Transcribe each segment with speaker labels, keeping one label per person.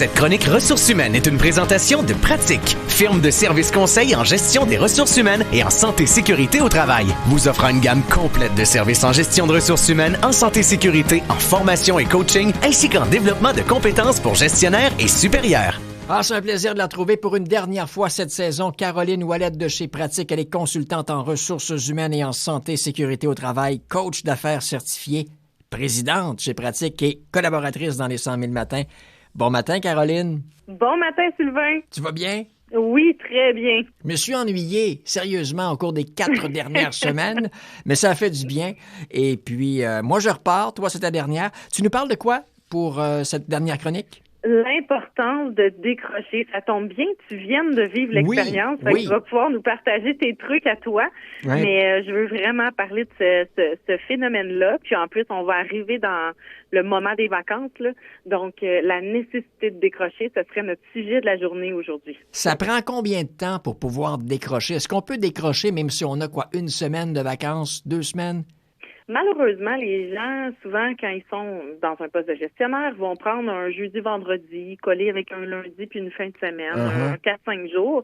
Speaker 1: Cette chronique ressources humaines est une présentation de Pratique, firme de services conseils en gestion des ressources humaines et en santé-sécurité au travail. Vous offrant une gamme complète de services en gestion de ressources humaines, en santé-sécurité, en formation et coaching, ainsi qu'en développement de compétences pour gestionnaires et supérieurs.
Speaker 2: Ah, c'est un plaisir de la retrouver pour une dernière fois cette saison. Caroline Ouellette de chez Pratique, elle est consultante en ressources humaines et en santé-sécurité au travail, coach d'affaires certifiée, présidente chez Pratique et collaboratrice dans les 100 000 matins. Bon matin, Caroline.
Speaker 3: Bon matin, Sylvain.
Speaker 2: Tu vas bien?
Speaker 3: Oui, très bien.
Speaker 2: Je me suis ennuyé sérieusement au cours des 4 dernières semaines, mais ça a fait du bien. Et puis, moi, je repars. Toi, c'est ta dernière. Tu nous parles de quoi pour cette dernière chronique?
Speaker 3: L'importance de décrocher. Ça tombe bien, tu viennes de vivre l'expérience.
Speaker 2: Oui.
Speaker 3: Tu vas pouvoir nous partager tes trucs à toi.
Speaker 2: Oui.
Speaker 3: Mais je veux vraiment parler de ce phénomène-là. Puis en plus, on va arriver dans le moment des vacances, là. Donc, la nécessité de décrocher, ce serait notre sujet de la journée aujourd'hui.
Speaker 2: Ça prend combien de temps pour pouvoir décrocher? Est-ce qu'on peut décrocher même si on a une semaine de vacances, 2 semaines?
Speaker 3: Malheureusement, les gens, souvent, quand ils sont dans un poste de gestionnaire, vont prendre un jeudi, vendredi, coller avec un lundi puis une fin de semaine, 4-5 jours,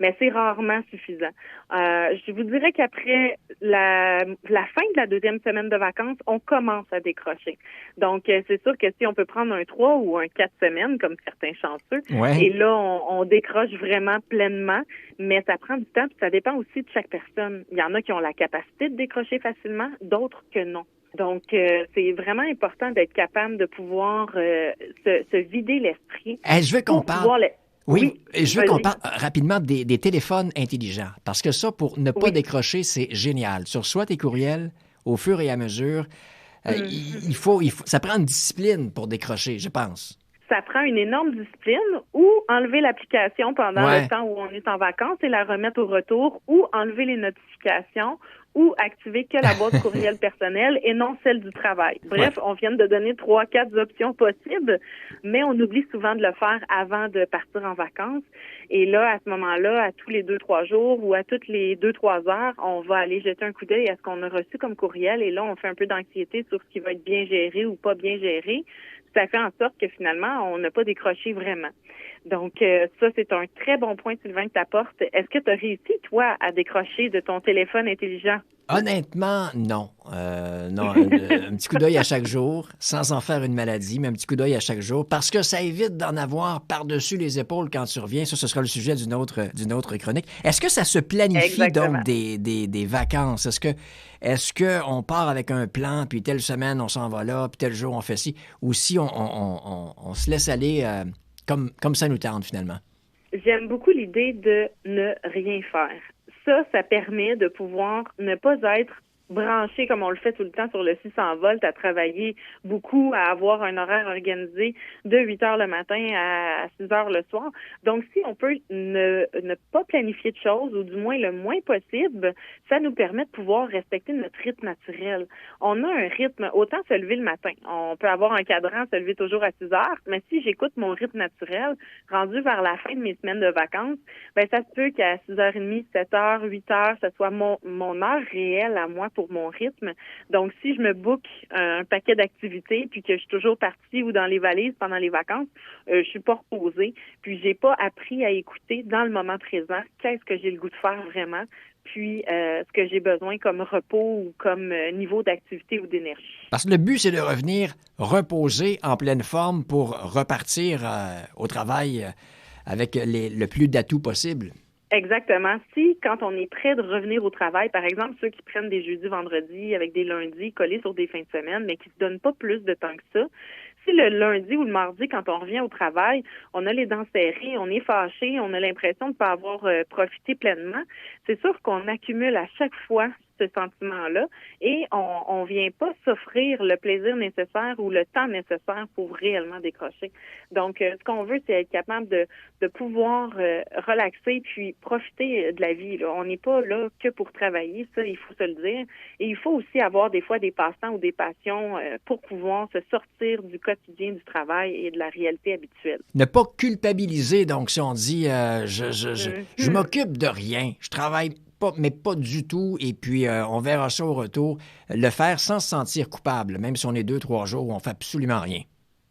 Speaker 3: mais c'est rarement suffisant. Je vous dirais qu'après la fin de la 2e semaine de vacances, on commence à décrocher. Donc, c'est sûr que si on peut prendre un 3 ou un 4 semaines, comme certains chanceux, et là, on décroche vraiment pleinement, mais ça prend du temps, puis ça dépend aussi de chaque personne. Il y en a qui ont la capacité de décrocher facilement, d'autres que non. Donc, c'est vraiment important d'être capable de pouvoir se vider l'esprit.
Speaker 2: Je veux qu'on parle... Oui, et je veux qu'on
Speaker 3: vas-y.
Speaker 2: parle rapidement des téléphones intelligents, parce que ça, pour ne pas décrocher, c'est génial. Tu reçois tes courriels au fur et à mesure. Il faut, ça prend une discipline pour décrocher, je pense.
Speaker 3: Ça prend une énorme discipline, ou enlever l'application pendant le temps où on est en vacances et la remettre au retour, ou enlever les notifications, ou activer que la boîte courriel personnelle et non celle du travail. Bref, on vient de donner 3-4 options possibles, mais on oublie souvent de le faire avant de partir en vacances. Et là, à ce moment-là, à tous les 2-3 jours ou à toutes les 2-3 heures, on va aller jeter un coup d'œil à ce qu'on a reçu comme courriel. Et là, on fait un peu d'anxiété sur ce qui va être bien géré ou pas bien géré. Ça fait en sorte que finalement, on n'a pas décroché vraiment. Donc, ça, c'est un très bon point, Sylvain, que tu apportes. Est-ce que tu as réussi, toi, à décrocher de ton téléphone intelligent?
Speaker 2: Honnêtement, non. Non, un petit coup d'œil à chaque jour, sans en faire une maladie, mais un petit coup d'œil à chaque jour, parce que ça évite d'en avoir par-dessus les épaules quand tu reviens. Ça, ce sera le sujet d'une autre chronique. Est-ce que ça se planifie, donc, des vacances? Est-ce que on part avec un plan, puis telle semaine, on s'en va là, puis tel jour, on fait ci? Ou si on se laisse aller comme ça nous tente, finalement?
Speaker 3: J'aime beaucoup l'idée de ne rien faire. Ça permet de pouvoir ne pas être branché comme on le fait tout le temps sur le 600 volts, à travailler beaucoup, à avoir un horaire organisé de 8 heures le matin à 6 heures le soir. Donc, si on peut ne pas planifier de choses, ou du moins le moins possible, ça nous permet de pouvoir respecter notre rythme naturel. On a un rythme, autant se lever le matin. On peut avoir un cadran, se lever toujours à 6 heures, mais si j'écoute mon rythme naturel, rendu vers la fin de mes semaines de vacances, ça se peut qu'à 6h30, 7h, 8h, ce soit mon heure réelle à moi pour mon rythme. Donc, si je me book un paquet d'activités puis que je suis toujours partie ou dans les valises pendant les vacances, je suis pas reposée. Puis, j'ai pas appris à écouter dans le moment présent qu'est-ce que j'ai le goût de faire vraiment, puis ce que j'ai besoin comme repos ou comme niveau d'activité ou d'énergie.
Speaker 2: Parce que le but, c'est de revenir reposer en pleine forme pour repartir au travail avec le plus d'atouts possible.
Speaker 3: Exactement. Si, quand on est prêt de revenir au travail, par exemple, ceux qui prennent des jeudis, vendredis avec des lundis collés sur des fins de semaine, mais qui se donnent pas plus de temps que ça, si le lundi ou le mardi, quand on revient au travail, on a les dents serrées, on est fâché, on a l'impression de ne pas avoir profité pleinement, c'est sûr qu'on accumule à chaque fois ce sentiment-là et on vient pas s'offrir le plaisir nécessaire ou le temps nécessaire pour réellement décrocher. Donc, ce qu'on veut, c'est être capable de pouvoir relaxer puis profiter de la vie, là. On n'est pas là que pour travailler, ça, il faut se le dire. Et il faut aussi avoir des fois des passe-temps ou des passions pour pouvoir se sortir du quotidien du travail et de la réalité habituelle.
Speaker 2: Ne pas culpabiliser, donc, si on dit je m'occupe de rien, je travaille pas, mais pas du tout, et puis on verra ça au retour. Le faire sans se sentir coupable, même si on est 2-3 jours où on fait absolument rien.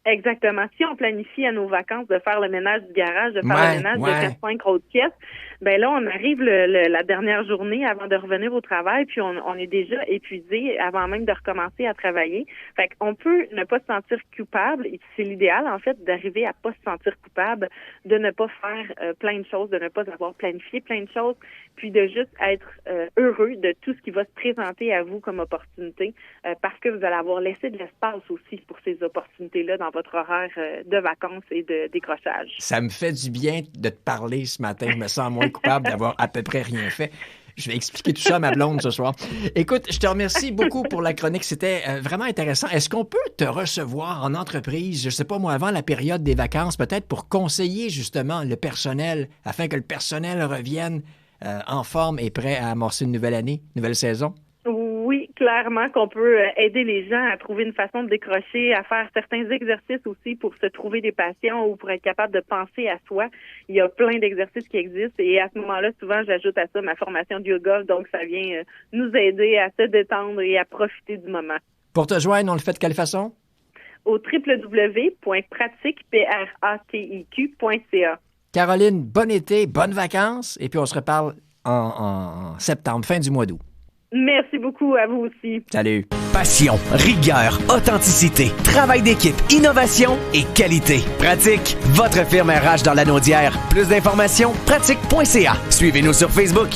Speaker 3: Exactement. Si on planifie à nos vacances de faire le ménage du garage, de faire le ménage de 4-5 autres pièces, ben là, on arrive la dernière journée avant de revenir au travail, puis on est déjà épuisé avant même de recommencer à travailler. Fait qu'on peut ne pas se sentir coupable, et c'est l'idéal, en fait, d'arriver à pas se sentir coupable, de ne pas faire plein de choses, de ne pas avoir planifié plein de choses, puis de juste être heureux de tout ce qui va se présenter à vous comme opportunité, parce que vous allez avoir laissé de l'espace aussi pour ces opportunités-là dans votre horaire de vacances et de décrochage.
Speaker 2: Ça me fait du bien de te parler ce matin. Je me sens moins coupable d'avoir à peu près rien fait. Je vais expliquer tout ça à ma blonde ce soir. Écoute, je te remercie beaucoup pour la chronique. C'était vraiment intéressant. Est-ce qu'on peut te recevoir en entreprise, je ne sais pas moi, avant la période des vacances, peut-être pour conseiller justement le personnel, afin que le personnel revienne en forme et prêt à amorcer une nouvelle année, nouvelle saison?
Speaker 3: Oui, clairement qu'on peut aider les gens à trouver une façon de décrocher, à faire certains exercices aussi pour se trouver des passions ou pour être capable de penser à soi. Il y a plein d'exercices qui existent et à ce moment-là, souvent, j'ajoute à ça ma formation de yoga, donc ça vient nous aider à se détendre et à profiter du moment.
Speaker 2: Pour te joindre, on le fait de quelle façon?
Speaker 3: Au www.pratique.ca.
Speaker 2: Caroline, bon été, bonnes vacances et puis on se reparle en septembre, fin du mois d'août.
Speaker 3: Merci beaucoup à vous aussi.
Speaker 2: Salut.
Speaker 1: Passion, rigueur, authenticité, travail d'équipe, innovation et qualité. Pratique, votre firme RH dans l'Anaudière. Plus d'informations, pratique.ca. Suivez-nous sur Facebook.